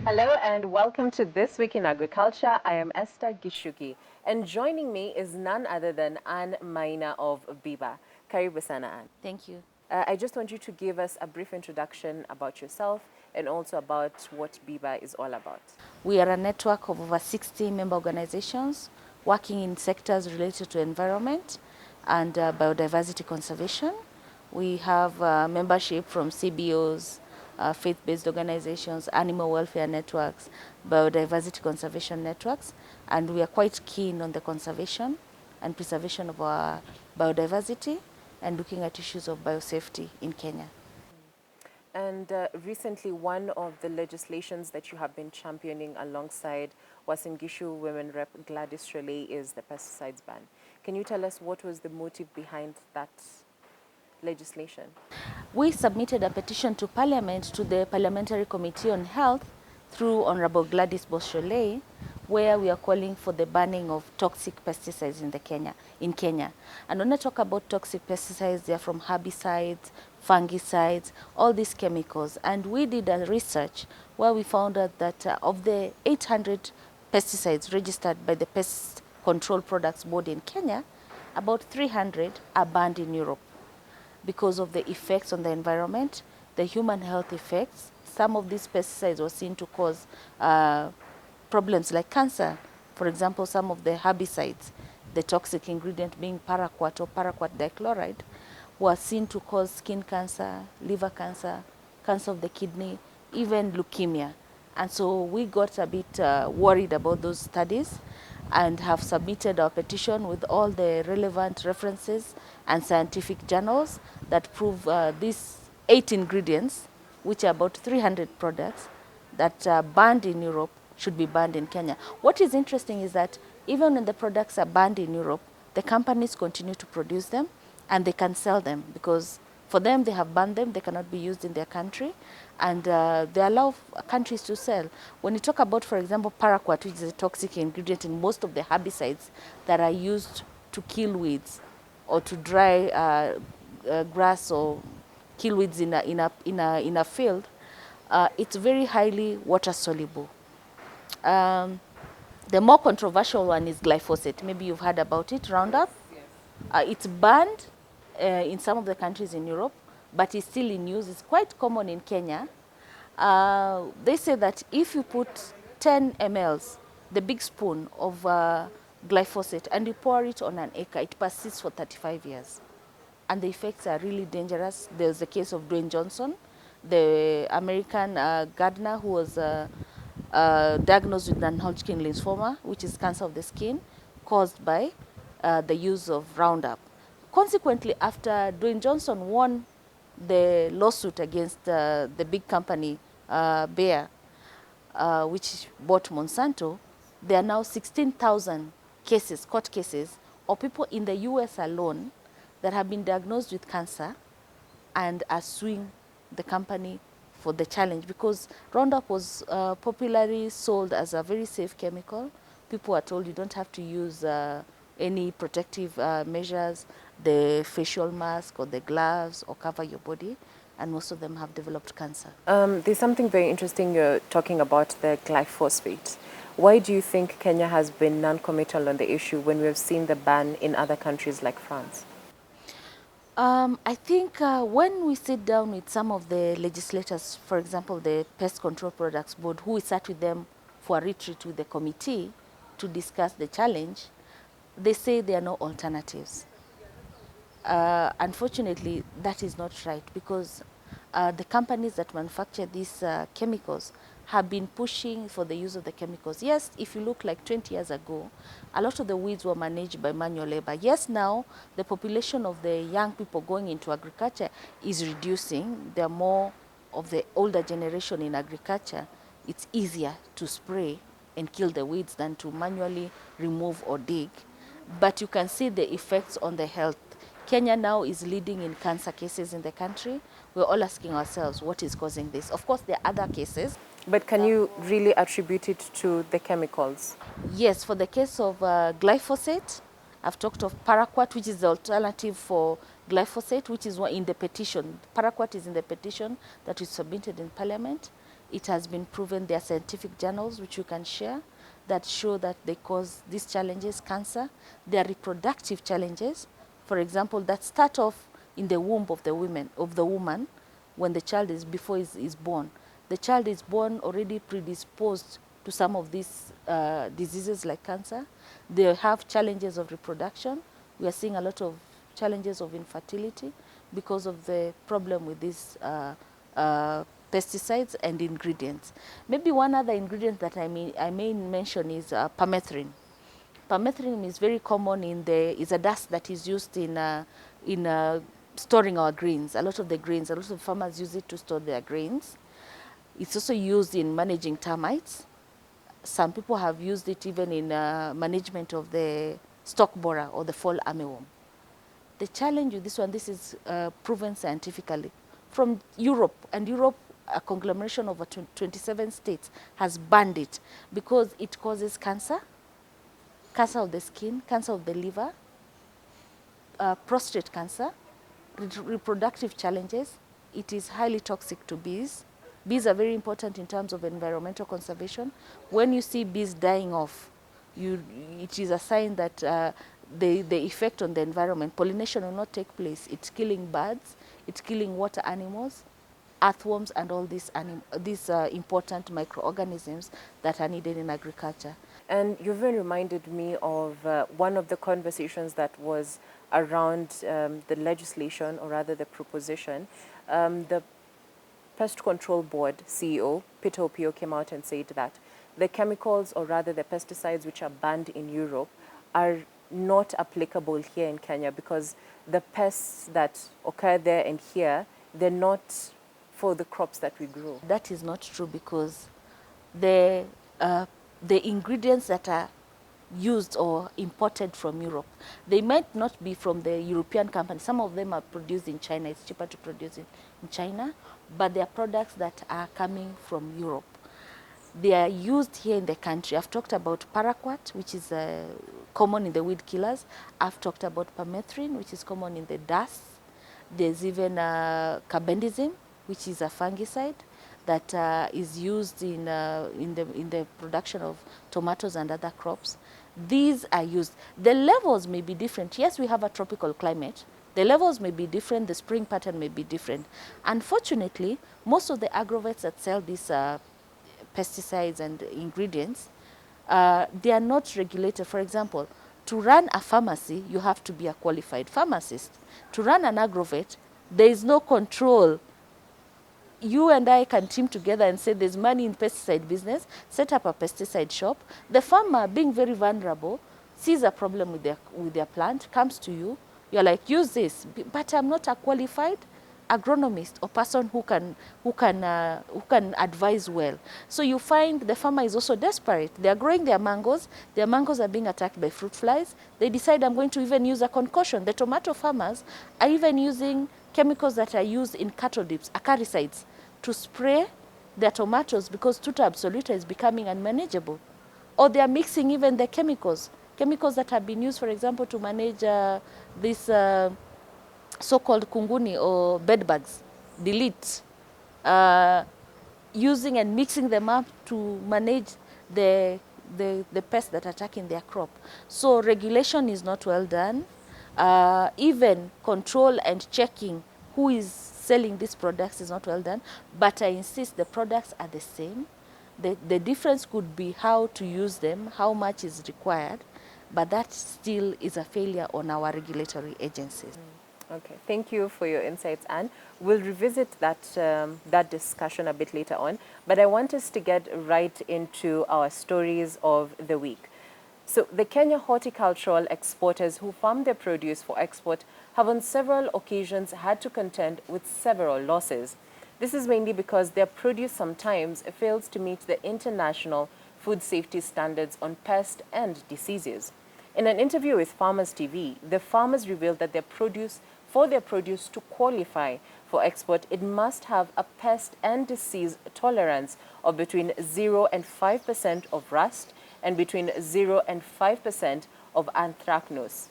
Hello and welcome to This Week in Agriculture. I am Esther Gishugi, and joining me is none other than Anne Maina of BIBA. Karibu sana, Anne. Thank you. I just want you to give us a brief introduction about yourself and also about what BIBA is all about. We are a network of over 60 member organizations working in sectors related to environment and biodiversity conservation. We have membership from CBOs, faith-based organizations, animal welfare networks, biodiversity conservation networks, and we are quite keen on the conservation and preservation of our biodiversity and looking at issues of biosafety in Kenya. And recently, one of the legislations that you have been championing alongside Uasin Gishu Women Rep Gladys Shirley is the pesticides ban. Can you tell us what was the motive behind that legislation? We submitted a petition to Parliament, to the Parliamentary Committee on Health, through Honorable Gladys Shirley, where we are calling for the banning of toxic pesticides in Kenya. And when I talk about toxic pesticides, they are from herbicides, fungicides, all these chemicals. And we did a research where we found out that of the 800 pesticides registered by the Pest Control Products Board in Kenya, about 300 are banned in Europe because of the effects on the environment, the human health effects. Some of these pesticides were seen to cause problems like cancer. For example, some of the herbicides, the toxic ingredient being paraquat or paraquat dichloride, were seen to cause skin cancer, liver cancer, cancer of the kidney, even leukemia. And so we got a bit worried about those studies and have submitted our petition with all the relevant references and scientific journals that prove these 8 ingredients, which are about 300 products that are banned in Europe, should be banned in Kenya. What is interesting is that even when the products are banned in Europe, the companies continue to produce them and they can sell them because for them, they have banned them, they cannot be used in their country, and they allow countries to sell. When you talk about, for example, paraquat, which is a toxic ingredient in most of the herbicides that are used to kill weeds or to dry grass or kill weeds in a field, it's very highly water soluble. The more controversial one is glyphosate. Maybe you've heard about it, Roundup. It's banned in some of the countries in Europe, but it's still in use. It's quite common in Kenya. They say that if you put 10 mLs, the big spoon of glyphosate, and you pour it on an acre, it persists for 35 years. And the effects are really dangerous. There's the case of Dwayne Johnson, the American gardener who was diagnosed with non-Hodgkin lymphoma, which is cancer of the skin, caused by the use of Roundup. Consequently, after Dwayne Johnson won the lawsuit against the big company Bayer, which bought Monsanto, there are now 16,000 cases, court cases, of people in the US alone that have been diagnosed with cancer and are suing the company for the challenge because Roundup was popularly sold as a very safe chemical. People are told you don't have to use any protective measures, the facial mask or the gloves or cover your body, and most of them have developed cancer. There's something very interesting you're talking about, the glyphosate. Why do you think Kenya has been non-committal on the issue when we have seen the ban in other countries like France? I think when we sit down with some of the legislators, for example, the Pest Control Products Board, who we sat with them for a retreat with the committee to discuss the challenge, they say there are no alternatives. Unfortunately, that is not right because the companies that manufacture these chemicals have been pushing for the use of the chemicals. Yes, if you look like 20 years ago, a lot of the weeds were managed by manual labor. Yes, now the population of the young people going into agriculture is reducing. There are more of the older generation in agriculture. It's easier to spray and kill the weeds than to manually remove or dig. But you can see the effects on the health. Kenya now is leading in cancer cases in the country. We're all asking ourselves, what is causing this? Of course, there are other cases. But can you really attribute it to the chemicals? Yes, for the case of glyphosate, I've talked of paraquat, which is the alternative for glyphosate, which is in the petition. Paraquat is in the petition that is submitted in Parliament. It has been proven, there are scientific journals which you can share that show that they cause these challenges, cancer. There are reproductive challenges, for example, that start off in the womb of the woman when the child is before is born. The child is born already predisposed to some of these diseases like cancer. They have challenges of reproduction. We are seeing a lot of challenges of infertility because of the problem with these pesticides and ingredients. Maybe one other ingredient that I may mention is permethrin. Permethrin is very common is a dust that is used in storing our grains. A lot of farmers use it to store their grains. It's also used in managing termites. Some people have used it even in management of the stalk borer or the fall armyworm. The challenge with this one, this is proven scientifically from Europe, and Europe, a conglomeration of 27 states, has banned it because it causes cancer, cancer of the skin, cancer of the liver, prostate cancer, reproductive challenges. It is highly toxic to bees. Bees are very important in terms of environmental conservation. When you see bees dying off, it is a sign that the effect on the environment, pollination will not take place. It's killing birds, it's killing water animals, earthworms, and all these important microorganisms that are needed in agriculture. And you've even reminded me of one of the conversations that was around the legislation, or rather the proposition. The Pest Control Board CEO, Peter Opio, came out and said that the chemicals, or rather the pesticides which are banned in Europe, are not applicable here in Kenya because the pests that occur there and here, they're not for the crops that we grow. That is not true because the ingredients that are used or imported from Europe, they might not be from the European company. Some of them are produced in China. It's cheaper to produce in China, but they are products that are coming from Europe. They are used here in the country. I've talked about paraquat, which is common in the weed killers. I've talked about permethrin, which is common in the dust. There's even carbendazim, which is a fungicide that is used in the production of tomatoes and other crops. These are used. The levels may be different. Yes, we have a tropical climate. The levels may be different. The spring pattern may be different. Unfortunately, most of the agrovets that sell these pesticides and ingredients, they are not regulated. For example, to run a pharmacy, you have to be a qualified pharmacist. To run an agrovet, there is no control. You and I can team together and say there's money in pesticide business, set up a pesticide shop. The farmer, being very vulnerable, sees a problem with their plant, comes to you. You're like, use this, but I'm not a qualified agronomist or person who can advise well. So you find the farmer is also desperate. They are growing their mangoes. Their mangoes are being attacked by fruit flies. They decide, I'm going to even use a concussion. The tomato farmers are even using chemicals that are used in cattle dips, acaricides, to spray their tomatoes because tuta absoluta is becoming unmanageable. Or they are mixing even the chemicals that have been used, for example, to manage this so-called kunguni or bedbugs, delete, using and mixing them up to manage the pests that are attacking their crop. So regulation is not well done. Even control and checking who is selling these products is not well done. But I insist the products are the same. The difference could be how to use them, how much is required, but that still is a failure on our regulatory agencies. Okay, thank you for your insights, Anne. We'll revisit that discussion a bit later on, but I want us to get right into our stories of the week. So the Kenya horticultural exporters who farm their produce for export have on several occasions had to contend with several losses. This is mainly because their produce sometimes fails to meet the international food safety standards on pest and diseases. In an interview with Farmers TV, the farmers revealed that for their produce to qualify for export, it must have a pest and disease tolerance of between 0 and 5% of rust and between 0 and 5% of anthracnose.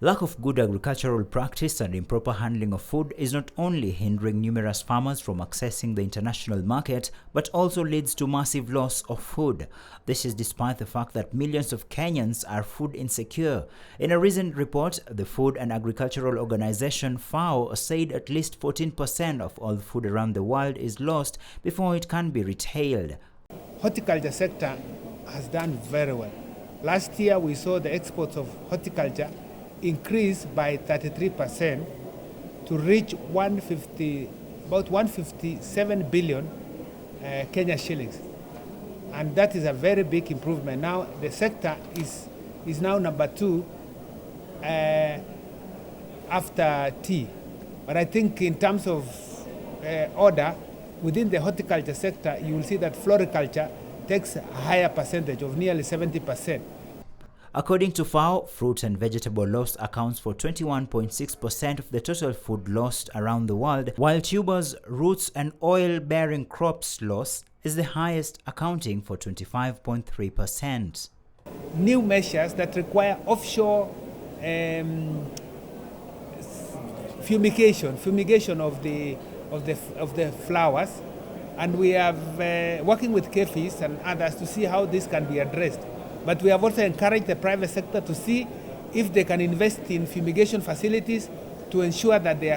Lack of good agricultural practice and improper handling of food is not only hindering numerous farmers from accessing the international market, but also leads to massive loss of food. This is despite the fact that millions of Kenyans are food insecure. In a recent report, the Food and Agricultural Organization FAO said at least 14% of all food around the world is lost before it can be retailed. Horticulture sector has done very well. Last year we saw the exports of horticulture increased by 33% to reach about 157 billion Kenya shillings. And that is a very big improvement. Now the sector is now number 2 after tea. But I think in terms of order, within the horticulture sector, you will see that floriculture takes a higher percentage of nearly 70%. According to FAO, fruit and vegetable loss accounts for 21.6% of the total food lost around the world, while tubers, roots and oil-bearing crops loss is the highest, accounting for 25.3%. New measures that require offshore fumigation of the flowers, and we are working with KEFIs and others to see how this can be addressed. But we have also encouraged the private sector to see if they can invest in fumigation facilities to ensure that they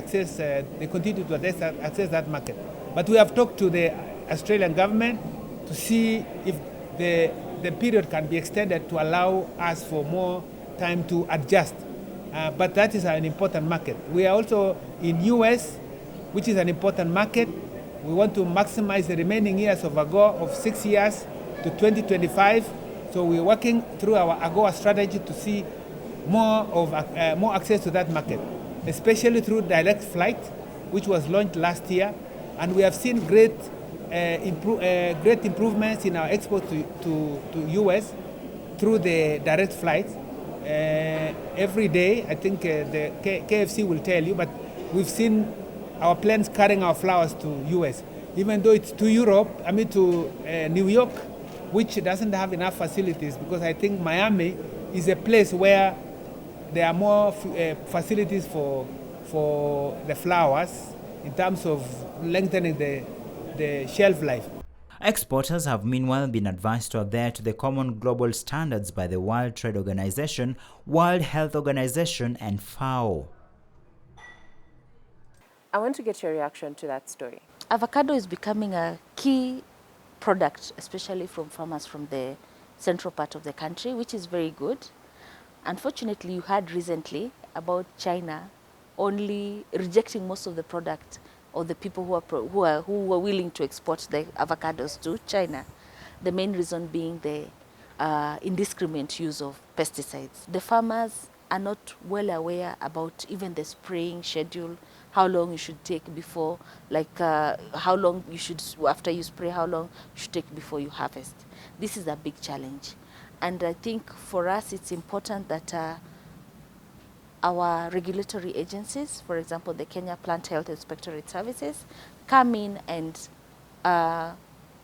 continue to access that market. But we have talked to the Australian government to see if the period can be extended to allow us for more time to adjust. But that is an important market. We are also in US, which is an important market. We want to maximize the remaining years of AGOA of 6 years to 2025. So we're working through our AGOA strategy to see more access to that market, especially through direct flight, which was launched last year. And we have seen great improvements in our export to US through the direct flights. Every day, I think the KFC will tell you, but we've seen our planes carrying our flowers to US, even though it's to New York, which doesn't have enough facilities, because I think Miami is a place where there are more facilities for the flowers in terms of lengthening the shelf life. Exporters have meanwhile been advised to adhere to the common global standards by the World Trade Organization, World Health Organization and FAO. I want to get your reaction to that story. Avocado is becoming a key product, especially from farmers from the central part of the country, which is very good. Unfortunately, you heard recently about China only rejecting most of the product or the people who were willing to export the avocados to China. The main reason being the indiscriminate use of pesticides. The farmers are not well aware about even the spraying schedule, how long you should take before, how long you should, after you spray, how long you should take before you harvest. This is a big challenge. And I think for us it's important that our regulatory agencies, for example, the Kenya Plant Health Inspectorate Services, come in and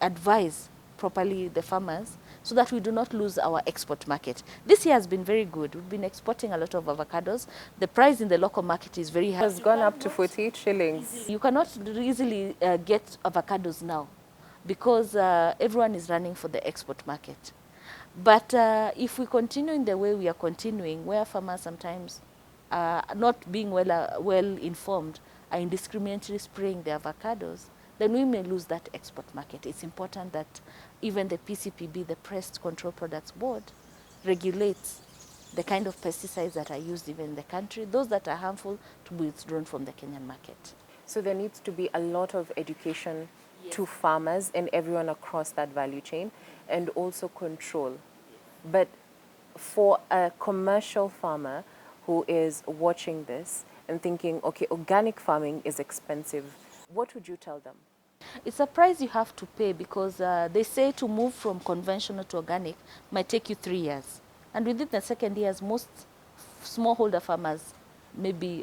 advise properly the farmers so that we do not lose our export market. This year has been very good. We've been exporting a lot of avocados. The price in the local market is very high. It has gone up to 48 shillings. You cannot easily get avocados now because everyone is running for the export market. But if we continue in the way we are continuing, where farmers sometimes not being well informed are indiscriminately spraying the avocados, then we may lose that export market. It's important that even the PCPB, the Pest Control Products Board, regulates the kind of pesticides that are used even in the country, those that are harmful to be withdrawn from the Kenyan market. So there needs to be a lot of education to farmers and everyone across that value chain, and also control. But for a commercial farmer who is watching this and thinking, okay, organic farming is expensive, what would you tell them? It's a price you have to pay because they say to move from conventional to organic might take you 3 years. And within the second years, most smallholder farmers maybe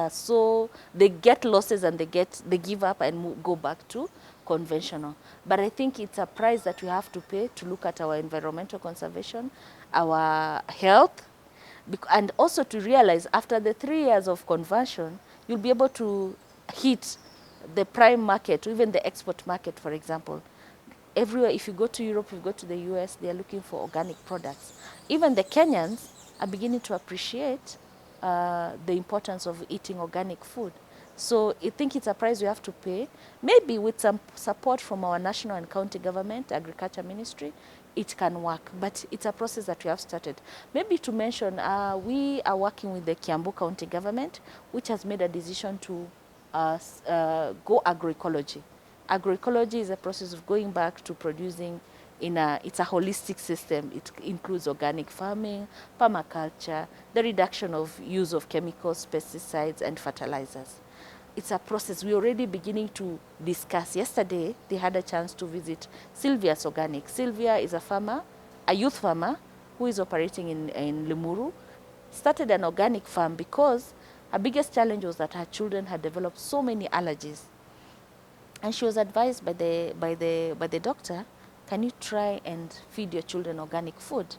so they get losses and they give up and go back to conventional. But I think it's a price that we have to pay to look at our environmental conservation, our health, And also to realize after the 3 years of conversion, you'll be able to hit the prime market, or even the export market, for example. Everywhere, if you go to Europe, if you go to the US, they are looking for organic products. Even the Kenyans are beginning to appreciate the importance of eating organic food. So I think it's a price we have to pay. Maybe with some support from our national and county government, agriculture ministry, it can work. But it's a process that we have started. Maybe to mention, we are working with the Kiambu County government, which has made a decision to go agroecology. Agroecology is a process of going back to producing it's a holistic system. It includes organic farming, permaculture, the reduction of use of chemicals, pesticides, and fertilizers. It's a process we're already beginning to discuss. Yesterday, they had a chance to visit Sylvia's Organic. Sylvia is a farmer, a youth farmer, who is operating in Limuru, started an organic farm because her biggest challenge was that her children had developed so many allergies. And she was advised by the doctor, can you try and feed your children organic food?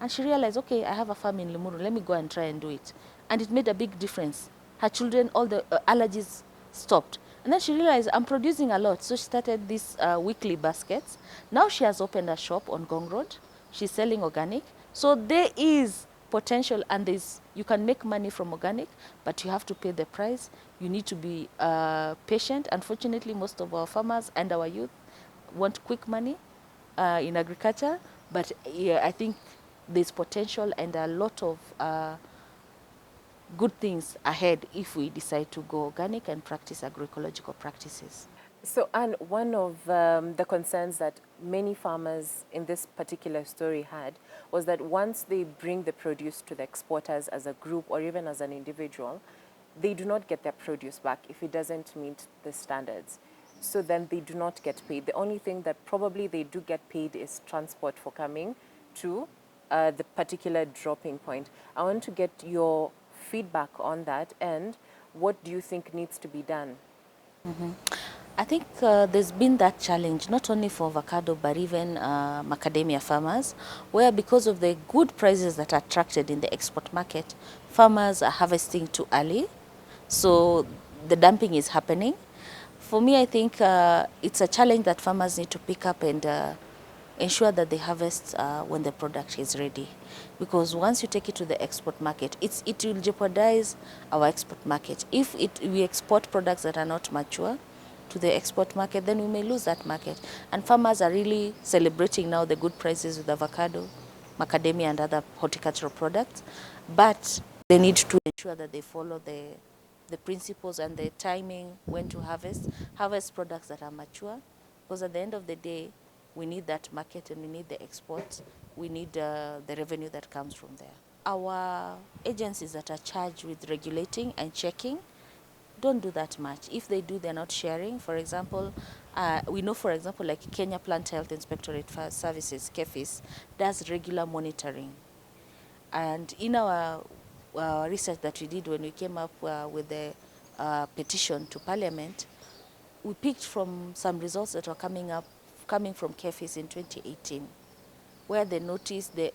And she realized, okay, I have a farm in Limuru, let me go and try and do it. And it made a big difference. Her children, all the allergies stopped. And then she realized, I'm producing a lot. So she started these weekly baskets. Now she has opened a shop on Gong Road. She's selling organic. So there is potential, and you can make money from organic, but you have to pay the price. You need to be patient. Unfortunately, most of our farmers and our youth want quick money in agriculture, but yeah, I think there's potential and a lot of good things ahead if we decide to go organic and practice agroecological practices. So, and one of the concerns that many farmers in this particular story had was that once they bring the produce to the exporters as a group or even as an individual, they do not get their produce back if it doesn't meet the standards. So then they do not get paid. The only thing that probably they do get paid is transport for coming to the particular dropping point. I want to get your feedback on that, and what do you think needs to be done? I think there's been that challenge, not only for avocado, but even macadamia farmers, where because of the good prices that are attracted in the export market, farmers are harvesting too early. So the dumping is happening. For me, I think it's a challenge that farmers need to pick up and ensure that they harvest when the product is ready. Because once you take it to the export market, it will jeopardize our export market. If we export products that are not mature to the export market, then we may lose that market. And farmers are really celebrating now the good prices with avocado, macadamia, and other horticultural products. But they need to ensure that they follow the principles and the timing when to harvest products that are mature. Because at the end of the day, we need that market and we need the exports. We need the revenue that comes from there. Our agencies that are charged with regulating and checking don't do that much. If they do, they're not sharing. For example, we know, for example, like Kenya Plant Health Inspectorate Services, KEFIS, does regular monitoring. And in our research that we did when we came up with the petition to Parliament, we picked from some results that were coming from KEFIS in 2018, where they noticed the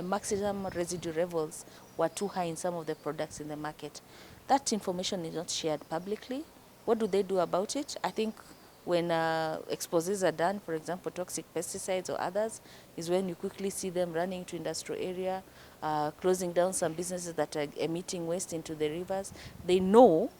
maximum residue levels were too high in some of the products in the market. That information is not shared publicly. What do they do about it? I think when exposés are done, for example, toxic pesticides or others, is when you quickly see them running to industrial area, closing down some businesses that are emitting waste into the rivers. They know,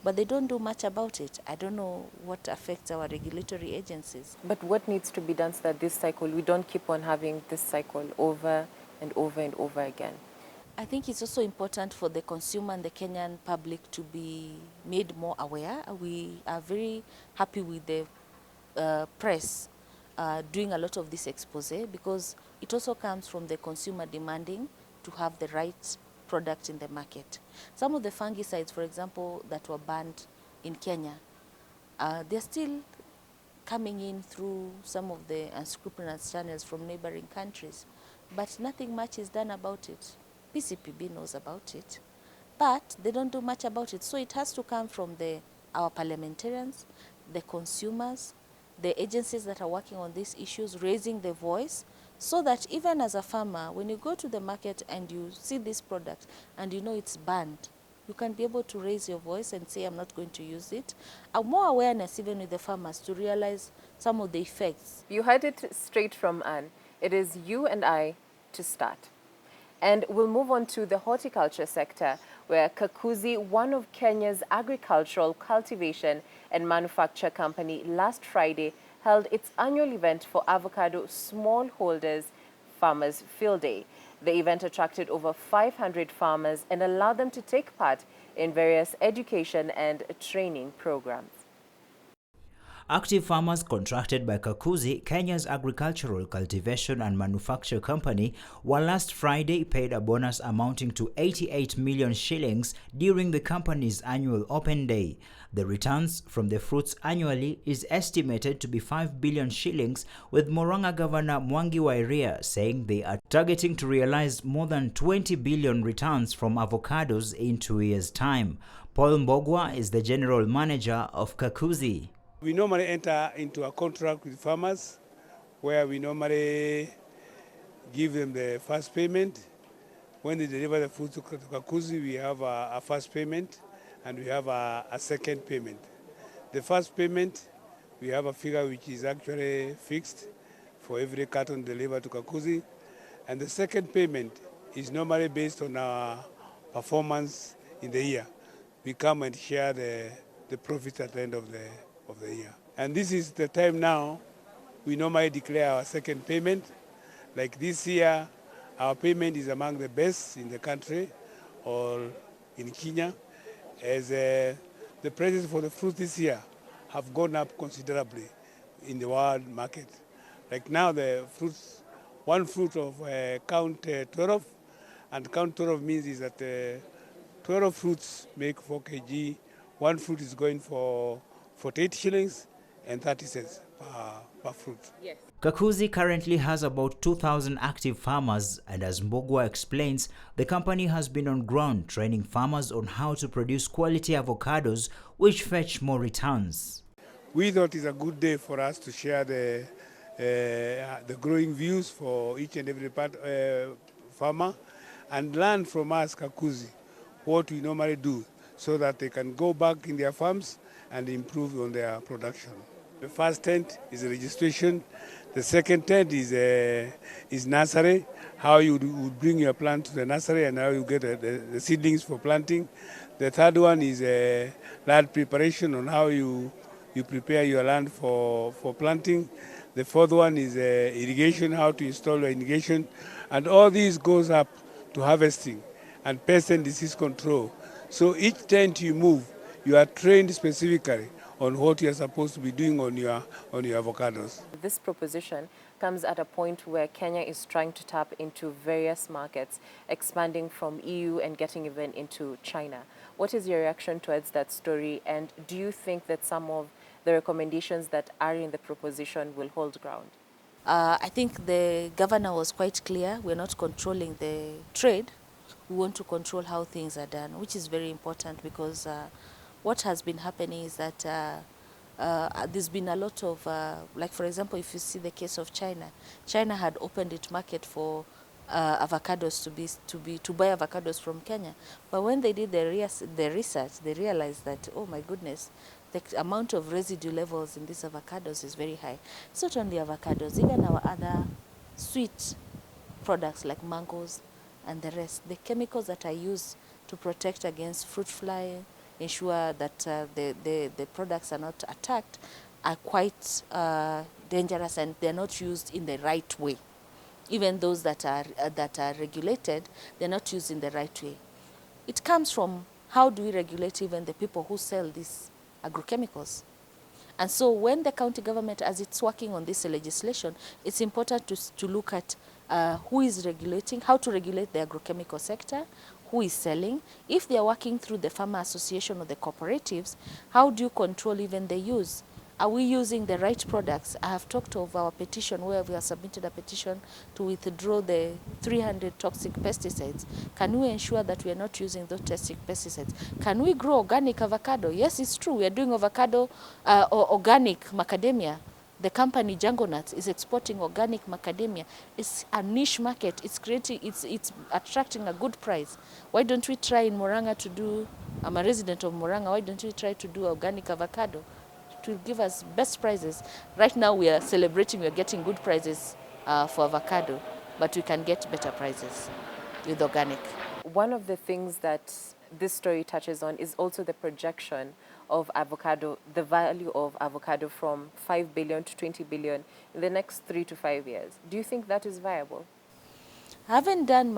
but they don't do much about it. I don't know what affects our regulatory agencies. But what needs to be done so that this cycle, we don't keep on having this cycle over and over and over again? I think it's also important for the consumer and the Kenyan public to be made more aware. We are very happy with the press doing a lot of this expose, because it also comes from the consumer demanding to have the right product in the market. Some of the fungicides, for example, that were banned in Kenya, they're still coming in through some of the unscrupulous channels from neighboring countries, but nothing much is done about it. PCPB knows about it, but they don't do much about it. So it has to come from our parliamentarians, the consumers, the agencies that are working on these issues, raising the voice so that even as a farmer, when you go to the market and you see this product and you know it's banned, you can be able to raise your voice and say, I'm not going to use it. More awareness even with the farmers to realize some of the effects. You heard it straight from Anne. It is you and I to start. And we'll move on to the horticulture sector, where Kakuzi, one of Kenya's agricultural cultivation and manufacture company, last Friday held its annual event for avocado smallholders Farmers Field Day. The event attracted over 500 farmers and allowed them to take part in various education and training programs. Active farmers contracted by Kakuzi, Kenya's agricultural cultivation and manufacture company, were last Friday paid a bonus amounting to 88 million shillings during the company's annual open day. The returns from the fruits annually is estimated to be 5 billion shillings, with Murang'a Governor Mwangi wa Iria saying they are targeting to realize more than 20 billion returns from avocados in 2 years' time. Paul Mbogwa is the general manager of Kakuzi. We normally enter into a contract with farmers where we normally give them the first payment. When they deliver the food to Kakuzi, we have a first payment and we have a second payment. The first payment, we have a figure which is actually fixed for every carton delivered to Kakuzi. And the second payment is normally based on our performance in the year. We come and share the profit at the end of the year. And this is the time now we normally declare our second payment. Like this year, our payment is among the best in the country or in Kenya, as the prices for the fruit this year have gone up considerably in the world market. Like now the fruits, one fruit of count 12, and count 12 means is that 12 fruits make 4 kg. One fruit is going for 48 shillings and 30 cents per fruit. Yes. Kakuzi currently has about 2,000 active farmers, and as Mbogwa explains, the company has been on ground training farmers on how to produce quality avocados which fetch more returns. We thought it's a good day for us to share the growing views for each and every farmer and learn from us, Kakuzi, what we normally do so that they can go back in their farms and improve on their production. The first tent is registration. The second tent is nursery, how you would bring your plant to the nursery and how you get the seedlings for planting. The third one is land preparation, on how you prepare your land for planting. The fourth one is irrigation, how to install your irrigation. And all these goes up to harvesting and pest and disease control. So each tent you move, you are trained specifically on what you are supposed to be doing on your avocados. This proposition comes at a point where Kenya is trying to tap into various markets, expanding from EU and getting even into China. What is your reaction towards that story, and do you think that some of the recommendations that are in the proposition will hold ground? I think the governor was quite clear. We're not controlling the trade. We want to control how things are done, which is very important, because what has been happening is that there's been a lot of, like for example, if you see the case of China, China had opened its market for avocados to buy avocados from Kenya. But when they did the research, they realized that, oh my goodness, the amount of residue levels in these avocados is very high. It's not only avocados, even our other sweet products like mangoes and the rest. The chemicals that are used to protect against fruit fly, ensure that the products are not attacked, are quite dangerous, and they're not used in the right way. Even those that are regulated, they're not used in the right way. It comes from how do we regulate even the people who sell these agrochemicals. And so when the county government, as it's working on this legislation, it's important to look at who is regulating, how to regulate the agrochemical sector, who is selling. If they are working through the farmer association or the cooperatives, how do you control even the use? Are we using the right products? I have talked of our petition where we have submitted a petition to withdraw the 300 toxic pesticides. Can we ensure that we are not using those toxic pesticides? Can we grow organic avocado? Yes, it's true. We are doing avocado or organic macadamia. The company Jungle Nuts is exporting organic macadamia. It's a niche market. It's creating, it's attracting a good price. Why don't we try in Murang'a to do, I'm a resident of Murang'a, why don't we try to do organic avocado to give us best prices? Right now we are celebrating, we are getting good prices for avocado, but we can get better prices with organic. One of the things that this story touches on is also the projection of avocado, the value of avocado from 5 billion to 20 billion in the next 3 to 5 years. Do you think that is viable? I haven't done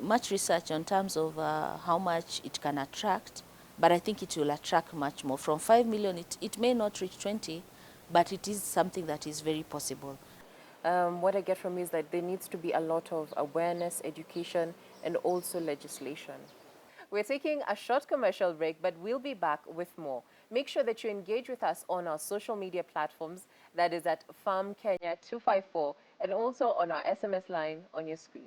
much research on terms of how much it can attract, but I think it will attract much more. From 5 million, it may not reach 20, but it is something that is very possible. What I get from you is that there needs to be a lot of awareness, education, and also legislation. We're taking a short commercial break, but we'll be back with more. Make sure that you engage with us on our social media platforms, that is at Farm Kenya 254, and also on our SMS line on your screen.